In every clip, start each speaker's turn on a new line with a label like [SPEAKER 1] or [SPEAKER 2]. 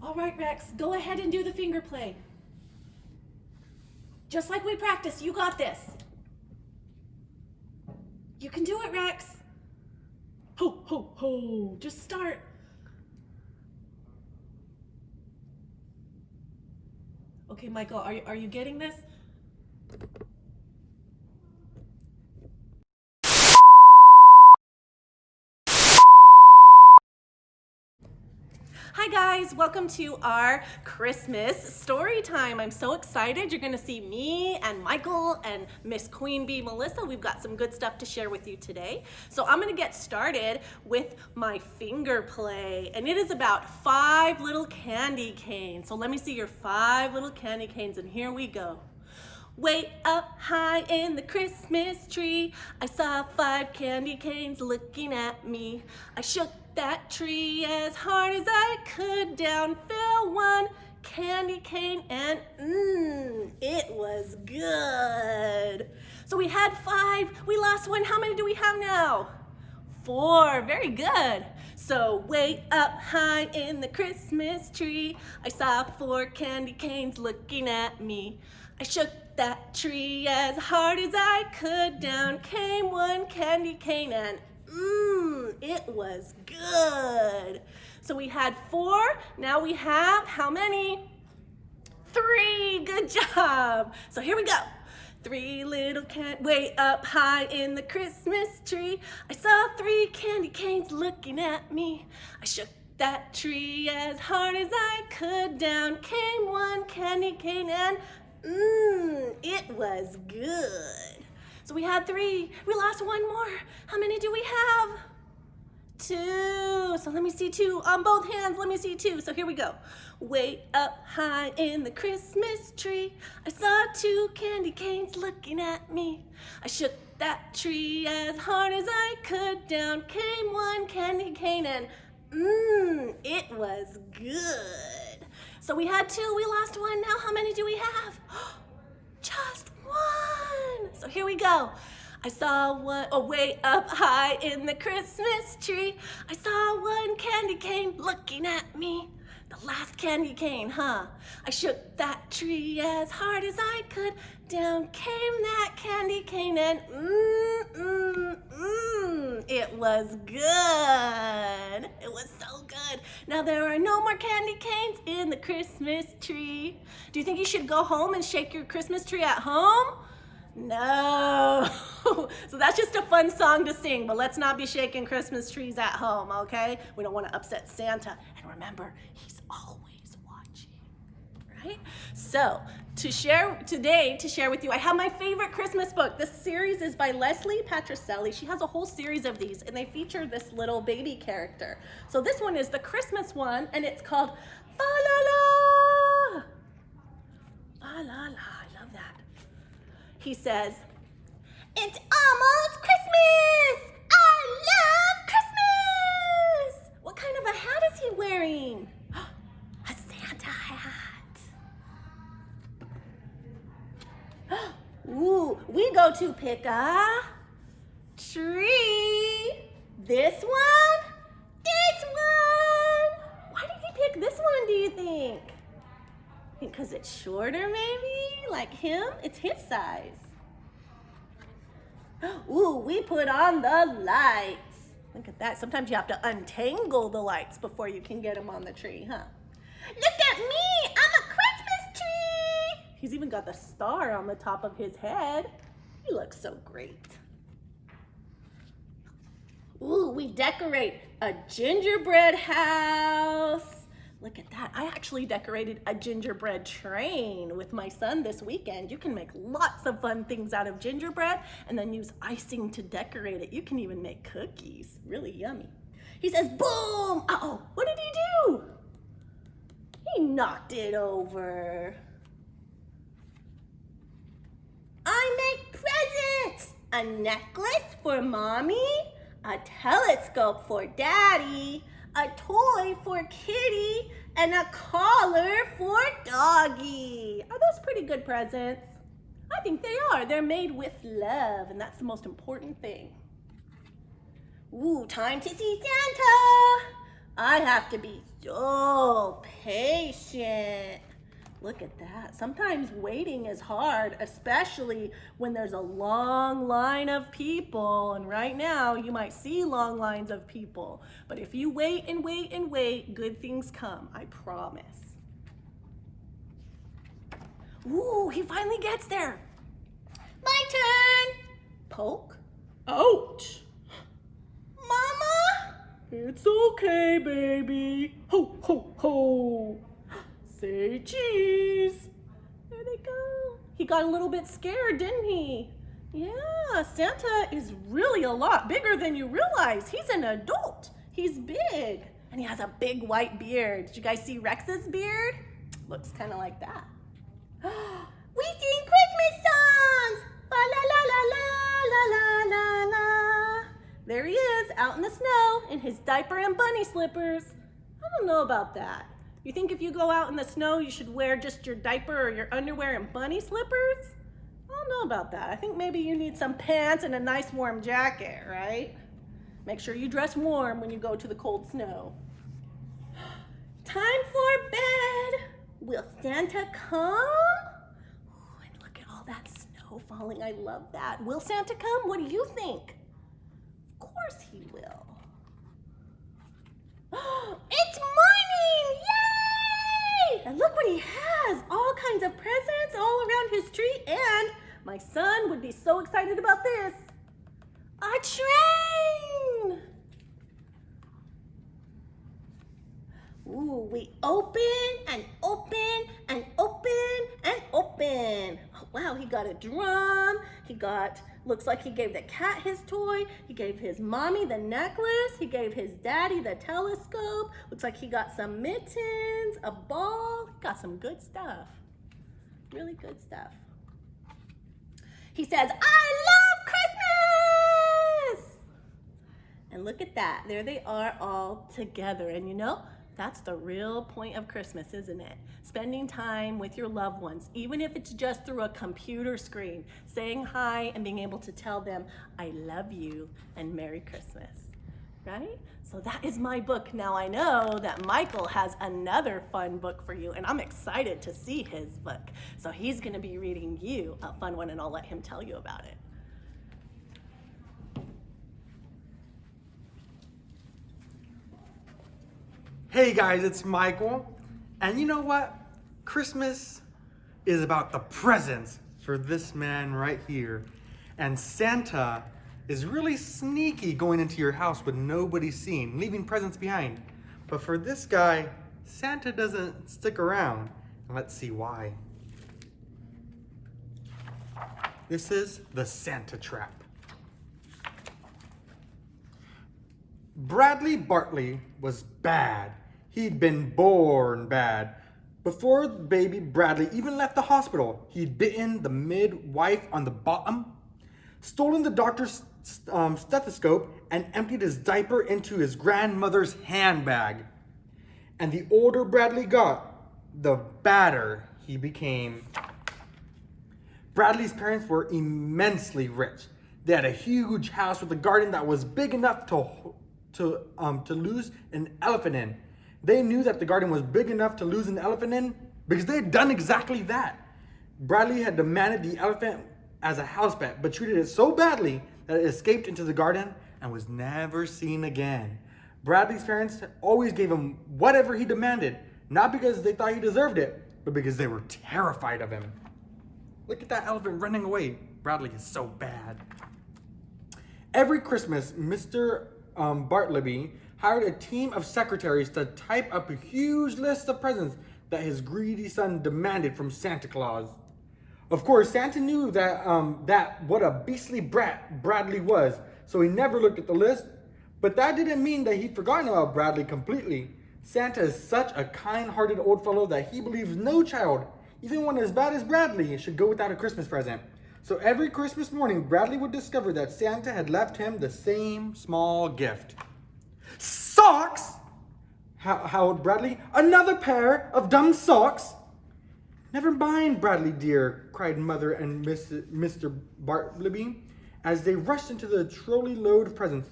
[SPEAKER 1] All right, Rex, go ahead and do the finger play. Just like we practiced, you got this. You can do it, Rex. Ho, ho, ho, just start. Okay, Michael, are you getting this? Hi guys, welcome to our Christmas story time. I'm so excited. You're gonna see me and Michael and Miss Queen Bee Melissa. We've got some good stuff to share with you today. So I'm gonna get started with my finger play, and it is about 5 little candy canes. So let me see your 5 little candy canes, and here we go. Way up high in the Christmas tree, I saw 5 candy canes looking at me. I shook that tree as hard as I could. Down fell 1 candy cane, and it was good. So we had 5, we lost 1. How many do we have now? 4, very good. So way up high in the Christmas tree, I saw 4 candy canes looking at me. I shook that tree as hard as I could. Down came 1 candy cane, and it was good. So we had 4, now we have how many? 3, good job. So here we go. 3 little way up high in the Christmas tree, I saw 3 candy canes looking at me. I shook that tree as hard as I could. Down came 1 candy cane, and it was good. So we had 3, we lost 1 more. How many do we have? 2. So let me see 2 on both hands. Let me see 2. So here we go. Way up high in the Christmas tree, I saw 2 candy canes looking at me. I shook that tree as hard as I could. Down came 1 candy cane, and it was good. So we had 2, we lost 1. Now how many do we have? Just 1. So here we go. I saw 1, way up high in the Christmas tree, I saw 1 candy cane looking at me. The last candy cane, huh? I shook that tree as hard as I could. Down came that candy cane, and it was good. It was so good. Now there are no more candy canes in the Christmas tree. Do you think you should go home and shake your Christmas tree at home? No. So that's just a fun song to sing, but let's not be shaking Christmas trees at home, okay? We don't want to upset Santa. And remember, he's always watching, right? So to share with you, I have my favorite Christmas book. This series is by Leslie Patricelli. She has a whole series of these, and they feature this little baby character. So this one is the Christmas one, and it's called Fa La La. Fa La La. I love that. He says, "It's almost Christmas! I love Christmas!" What kind of a hat is he wearing? A Santa hat. Ooh, we go to pick a tree. This one? This one! Why did he pick this one, do you think? Because it's shorter, maybe? Like him? It's his size. Ooh, we put on the lights. Look at that. Sometimes you have to untangle the lights before you can get them on the tree, huh? Look at me! I'm a Christmas tree! He's even got the star on the top of his head. He looks so great. Ooh, we decorate a gingerbread house. Look at that. I actually decorated a gingerbread train with my son this weekend. You can make lots of fun things out of gingerbread and then use icing to decorate it. You can even make cookies. Really yummy. He says, boom! Uh-oh, what did he do? He knocked it over. I make presents! A necklace for mommy, a telescope for daddy, a toy for kitty, and a collar for doggy. Are those pretty good presents? I think they are. They're made with love, and that's the most important thing. Ooh, time to see Santa. I have to be so patient. Look at that. Sometimes waiting is hard, especially when there's a long line of people. And right now, you might see long lines of people. But if you wait and wait and wait, good things come, I promise. Ooh, he finally gets there. My turn. Poke. Ouch. Mama? It's okay, baby. Ho, ho, ho. Say cheese. There they go. He got a little bit scared, didn't he? Yeah, Santa is really a lot bigger than you realize. He's an adult. He's big. And he has a big white beard. Did you guys see Rex's beard? Looks kind of like that. We sing Christmas songs! La la la la la la la la. There he is, out in the snow, in his diaper and bunny slippers. I don't know about that. You think if you go out in the snow, you should wear just your diaper or your underwear and bunny slippers? I don't know about that. I think maybe you need some pants and a nice warm jacket, right? Make sure you dress warm when you go to the cold snow. Time for bed. Will Santa come? Ooh, and look at all that snow falling. I love that. Will Santa come? What do you think? Of course he will. It's morning! Yay! And look what he has. All kinds of presents all around his tree. And my son would be so excited about this. A train! Ooh, we open and open and open and open. Oh, wow, he got a drum. Looks like he gave the cat his toy. He gave his mommy the necklace. He gave his daddy the telescope. Looks like he got some mittens, a ball. Got some good stuff. Really good stuff. He says, I love Christmas! And look at that. There they are all together. And you know, that's the real point of Christmas, isn't it? Spending time with your loved ones, even if it's just through a computer screen, saying hi and being able to tell them, I love you and Merry Christmas, right? So that is my book. Now I know that Michael has another fun book for you, and I'm excited to see his book. So he's gonna be reading you a fun one, and I'll let him tell you about it.
[SPEAKER 2] Hey guys, it's Michael. And you know what? Christmas is about the presents for this man right here. And Santa is really sneaky going into your house with nobody seeing, leaving presents behind. But for this guy, Santa doesn't stick around. And let's see why. This is the Santa Trap. Bradley Bartley was bad. He'd been born bad. Before baby Bradley even left the hospital, he'd bitten the midwife on the bottom, stolen the doctor's stethoscope, and emptied his diaper into his grandmother's handbag. And the older Bradley got, the badder he became. Bradley's parents were immensely rich. They had a huge house with a garden that was big enough to lose an elephant in. They knew that the garden was big enough to lose an elephant in because they had done exactly that. Bradley had demanded the elephant as a house pet, but treated it so badly that it escaped into the garden and was never seen again. Bradley's parents always gave him whatever he demanded, not because they thought he deserved it, but because they were terrified of him. Look at that elephant running away. Bradley is so bad. Every Christmas, Mr. Bartleby hired a team of secretaries to type up a huge list of presents that his greedy son demanded from Santa Claus. Of course, Santa knew that what a beastly brat Bradley was, so he never looked at the list. But that didn't mean that he'd forgotten about Bradley completely. Santa is such a kind-hearted old fellow that he believes no child, even one as bad as Bradley, should go without a Christmas present. So every Christmas morning, Bradley would discover that Santa had left him the same small gift. Socks! Howled Bradley. Another pair of dumb socks? Never mind, Bradley dear, cried Mother and Mr. Bartleby as they rushed into the trolley load of presents.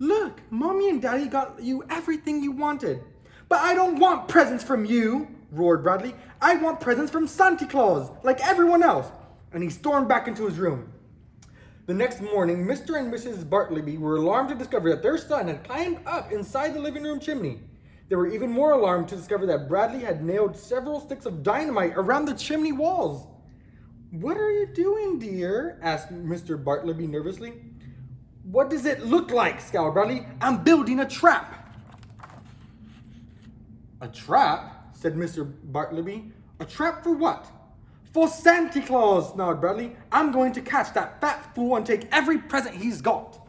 [SPEAKER 2] Look, Mommy and Daddy got you everything you wanted. But I don't want presents from you, roared Bradley. I want presents from Santa Claus, like everyone else. And he stormed back into his room. The next morning, Mr. and Mrs. Bartleby were alarmed to discover that their son had climbed up inside the living room chimney. They were even more alarmed to discover that Bradley had nailed several sticks of dynamite around the chimney walls. What are you doing, dear? Asked Mr. Bartleby nervously. What does it look like? Scowled Bradley. I'm building a trap. A trap? Said Mr. Bartleby. A trap for what? For Santa Claus, snarled Bradley. I'm going to catch that fat fool and take every present he's got.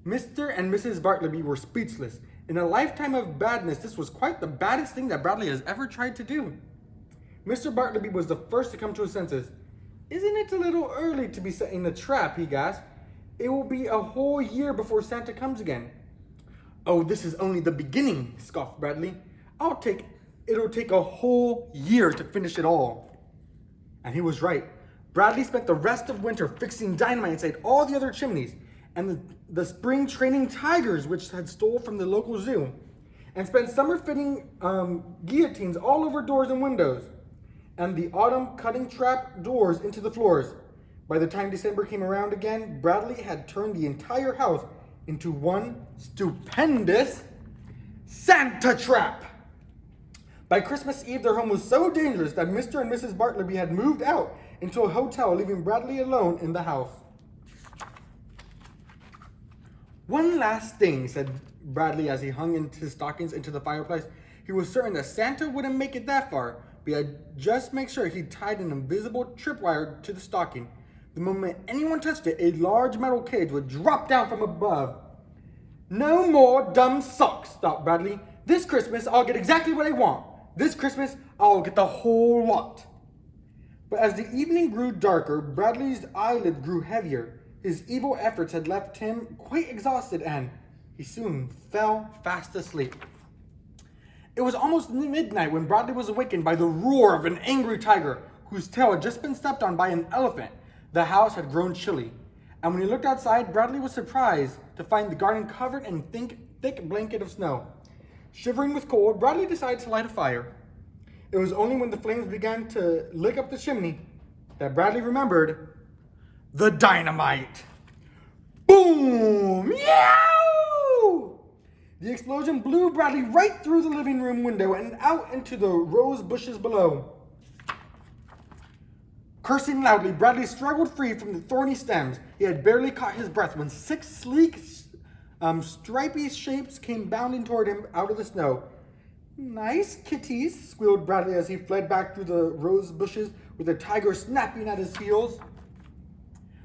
[SPEAKER 2] Mr. and Mrs. Bartleby were speechless. In a lifetime of badness, this was quite the baddest thing that Bradley has ever tried to do. Mr. Bartleby was the first to come to his senses. Isn't it a little early to be setting a trap? He gasped. It will be a whole year before Santa comes again. Oh, this is only the beginning, scoffed Bradley. It'll take a whole year to finish it all. And he was right. Bradley spent the rest of winter fixing dynamite inside all the other chimneys and the spring training tigers which had stole from the local zoo, and spent summer fitting guillotines all over doors and windows, and the autumn cutting trap doors into the floors. By the time December came around again, Bradley had turned the entire house into one stupendous Santa trap. By Christmas Eve, their home was so dangerous that Mr. and Mrs. Bartleby had moved out into a hotel, leaving Bradley alone in the house. One last thing, said Bradley as he hung his stockings into the fireplace. He was certain that Santa wouldn't make it that far, but he had just make sure he tied an invisible tripwire to the stocking. The moment anyone touched it, a large metal cage would drop down from above. No more dumb socks, thought Bradley. This Christmas, I'll get exactly what I want. This Christmas, I'll get the whole lot. But as the evening grew darker, Bradley's eyelids grew heavier. His evil efforts had left him quite exhausted, and he soon fell fast asleep. It was almost midnight when Bradley was awakened by the roar of an angry tiger, whose tail had just been stepped on by an elephant. The house had grown chilly, and when he looked outside, Bradley was surprised to find the garden covered in a thick blanket of snow. Shivering with cold, Bradley decided to light a fire. It was only when the flames began to lick up the chimney that Bradley remembered the dynamite. Boom! Yow! The explosion blew Bradley right through the living room window and out into the rose bushes below. Cursing loudly, Bradley struggled free from the thorny stems. He had barely caught his breath when 6 sleek, stripy shapes came bounding toward him out of the snow. Nice kitties, squealed Bradley as he fled back through the rose bushes with the tiger snapping at his heels.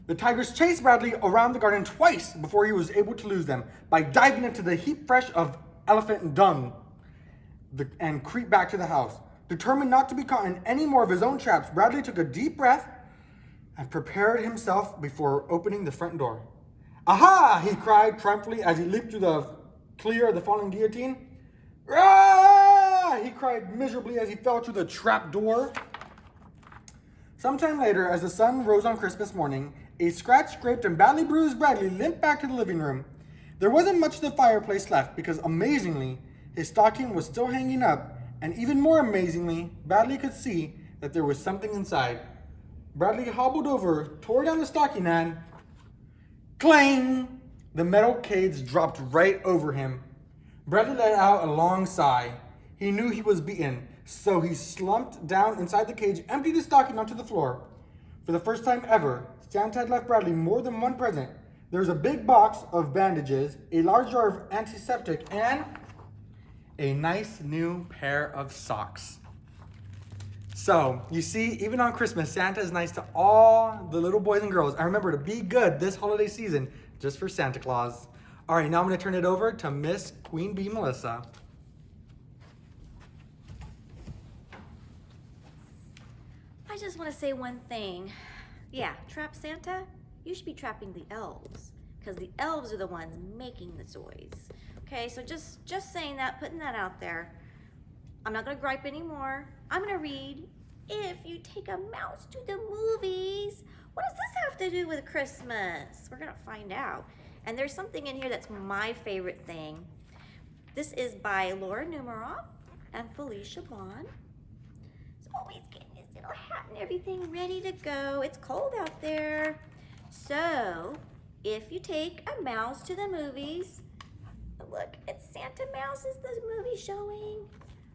[SPEAKER 2] The tigers chased Bradley around the garden twice before he was able to lose them by diving into the heap fresh of elephant dung and creep back to the house. Determined not to be caught in any more of his own traps, Bradley took a deep breath and prepared himself before opening the front door. Aha! He cried triumphantly as he leaped through the clear of the falling guillotine. Ah! He cried miserably as he fell through the trap door. Sometime later, as the sun rose on Christmas morning, a scratched, scraped, and badly bruised Bradley limped back to the living room. There wasn't much of the fireplace left because, amazingly, his stocking was still hanging up, and even more amazingly, Bradley could see that there was something inside. Bradley hobbled over, tore down the stocking, and clang! The metal cage dropped right over him. Bradley let out a long sigh. He knew he was beaten, so he slumped down inside the cage, emptied his stocking onto the floor. For the first time ever, Santa had left Bradley more than one present. There was a big box of bandages, a large jar of antiseptic, and a nice new pair of socks. So, you see, even on Christmas, Santa is nice to all the little boys and girls. And remember to be good this holiday season, just for Santa Claus. All right, now I'm going to turn it over to Miss Queen Bee Melissa.
[SPEAKER 3] I just want to say one thing. Yeah, trap Santa, you should be trapping the elves, because the elves are the ones making the toys. Okay, so just saying that, putting that out there. I'm not going to gripe anymore. I'm going to read, if you take a mouse to the movies, what does this have to do with Christmas? We're going to find out. And there's something in here that's my favorite thing. This is by Laura Numeroff and Felicia Bond. So he's getting his little hat and everything ready to go. It's cold out there. So if you take a mouse to the movies, look, it's Santa Mouse is the movie showing.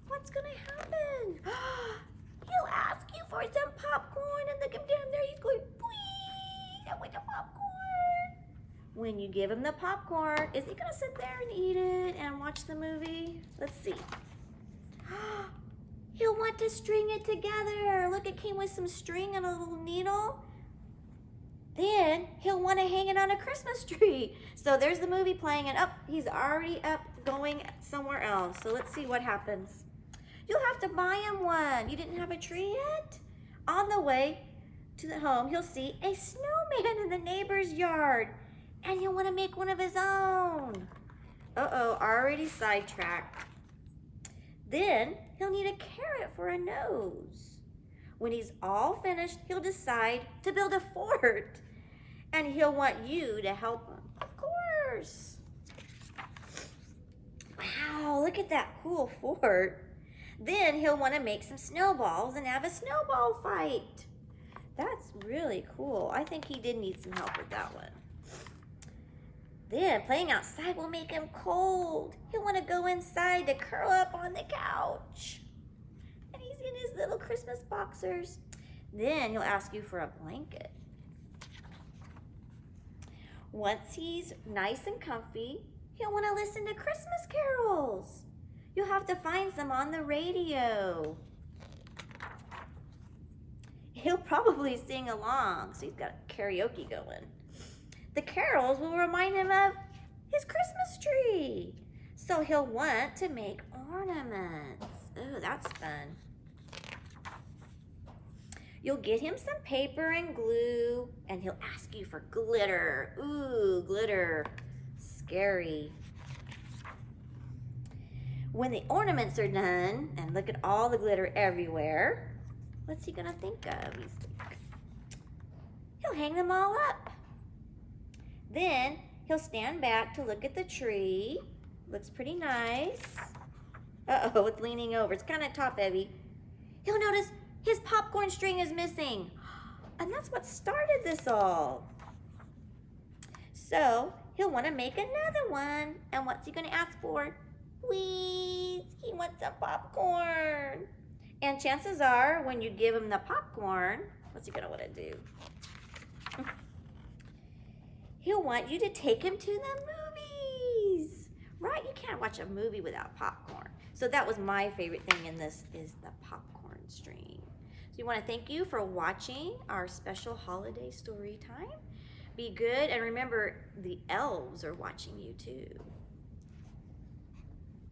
[SPEAKER 3] What's gonna happen? He'll ask you for some popcorn, and look him down there, he's going, "Please, I want the popcorn." When you give him the popcorn, is he gonna sit there and eat it and watch the movie? Let's see. He'll want to string it together. Look, it came with some string and a little needle. Then he'll want to hang it on a Christmas tree. So there's the movie playing, and he's already up going somewhere else. So let's see what happens. You'll have to buy him one. You didn't have a tree yet? On the way to the home, he'll see a snowman in the neighbor's yard, and he'll want to make one of his own. Uh-oh, already sidetracked. Then he'll need a carrot for a nose. When he's all finished, he'll decide to build a fort, and he'll want you to help him. Of course. Wow, look at that cool fort. Then he'll want to make some snowballs and have a snowball fight. That's really cool. I think he did need some help with that one. Then playing outside will make him cold. He'll want to go inside to curl up on the couch. And he's in his little Christmas boxers. Then he'll ask you for a blanket. Once he's nice and comfy, he'll want to listen to Christmas carols. You'll have to find some on the radio. He'll probably sing along, so he's got karaoke going. The carols will remind him of his Christmas tree. So he'll want to make ornaments. Oh, that's fun. You'll get him some paper and glue, and he'll ask you for glitter. Ooh, glitter. Scary. When the ornaments are done, and look at all the glitter everywhere, what's he gonna think of? He'll hang them all up. Then he'll stand back to look at the tree. Looks pretty nice. Uh-oh, it's leaning over. It's kind of top heavy. He'll notice his popcorn string is missing. And that's what started this all. So he'll want to make another one. And what's he going to ask for? Please, he wants some popcorn. And chances are, when you give him the popcorn, what's he going to want to do? He'll want you to take him to the movies. Right? You can't watch a movie without popcorn. So that was my favorite thing in this, is the popcorn string. So we want to thank you for watching our special holiday story time. Be good, and remember, the elves are watching you too.